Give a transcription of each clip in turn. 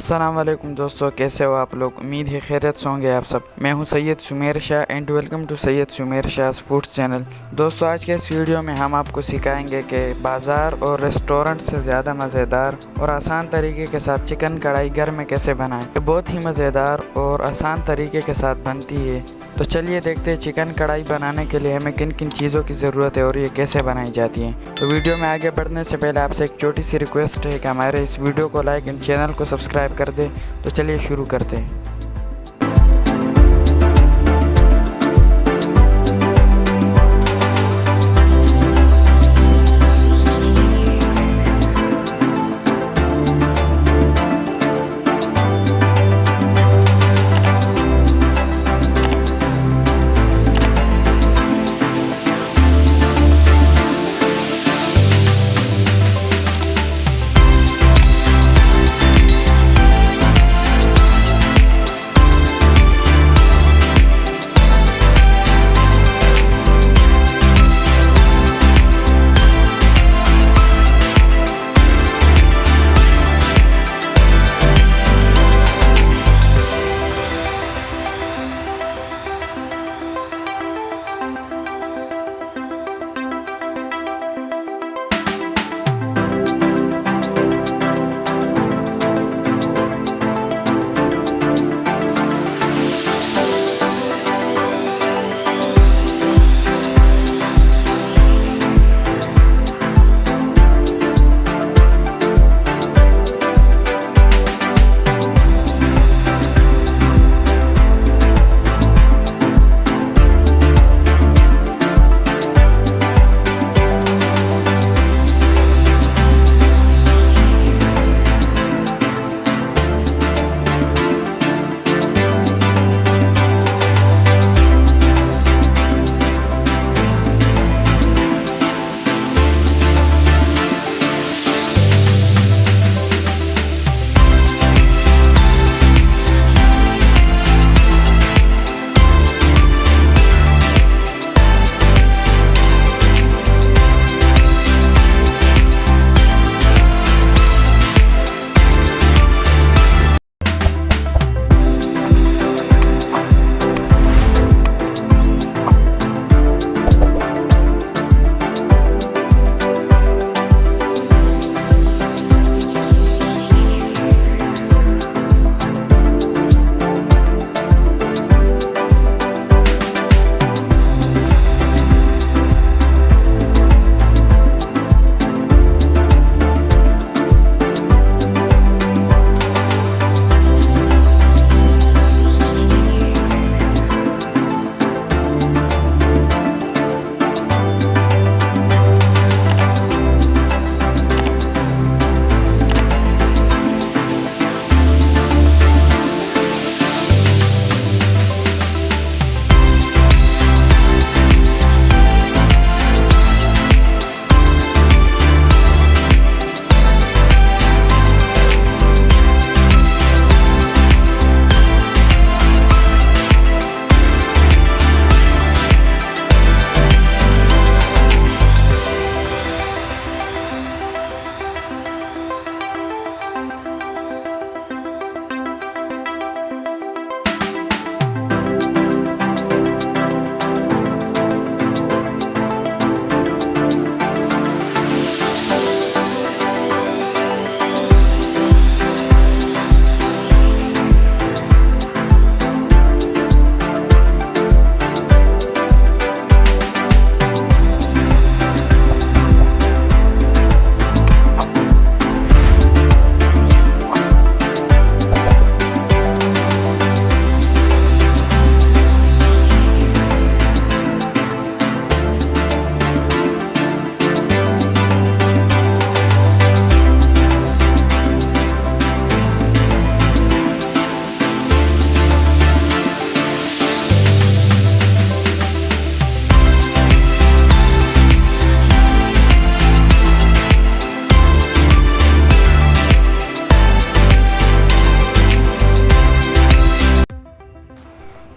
अस्सलाम वालेकुम दोस्तों, कैसे हो आप लोग। उम्मीद है खैरियत से होंगे आप सब। मैं हूं Syed Sumer Shah and welcome to Syed Sumer Shah foods channel. दोस्तों, आज के इस वीडियो में हम आपको सिखाएंगे कि बाज़ार और रेस्टोरेंट से ज़्यादा मज़ेदार और आसान तरीके के साथ चिकन कढ़ाई घर में कैसे बनाएं। ये बहुत ही मज़ेदार और आसान तरीके के साथ बनती है। तो चलिए देखते हैं चिकन कढ़ाई बनाने के लिए हमें किन किन चीज़ों की ज़रूरत है और ये कैसे बनाई जाती है। तो वीडियो में आगे बढ़ने से पहले आपसे एक छोटी सी रिक्वेस्ट है कि हमारे इस वीडियो को लाइक एंड चैनल को सब्सक्राइब कर दें। तो चलिए शुरू करते हैं।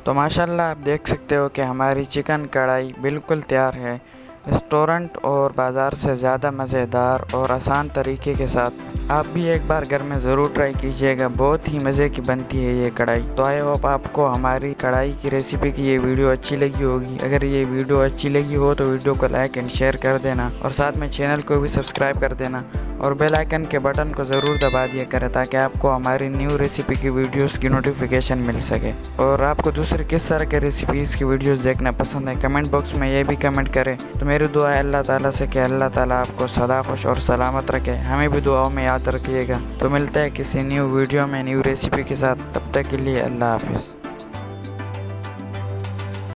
तो माशाल्लाह आप देख सकते हो कि हमारी चिकन कढ़ाई बिल्कुल तैयार है। रेस्टोरेंट और बाज़ार से ज़्यादा मज़ेदार और आसान तरीके के साथ। आप भी एक बार घर में ज़रूर ट्राई कीजिएगा, बहुत ही मज़े की बनती है ये कढ़ाई। तो आई होप आपको हमारी कढ़ाई की रेसिपी की ये वीडियो अच्छी लगी होगी। अगर ये वीडियो अच्छी लगी हो तो वीडियो को लाइक एंड शेयर कर देना और साथ में चैनल को भी सब्सक्राइब कर देना और बेल आइकन के बटन को ज़रूर दबा दिया करें ताकि आपको हमारी न्यू रेसिपी की वीडियोस की नोटिफिकेशन मिल सके। और आपको दूसरी किस तरह के रेसिपीज़ की वीडियोस देखना पसंद है कमेंट बॉक्स में ये भी कमेंट करें। तो मेरी दुआ है अल्लाह ताला से कि अल्लाह ताला आपको सदा खुश और सलामत रखे। हमें भी दुआओं में याद रखिएगा। तो मिलते हैं किसी न्यू वीडियो में न्यू रेसिपी के साथ, तब तक के लिए अल्लाह हाफिज़।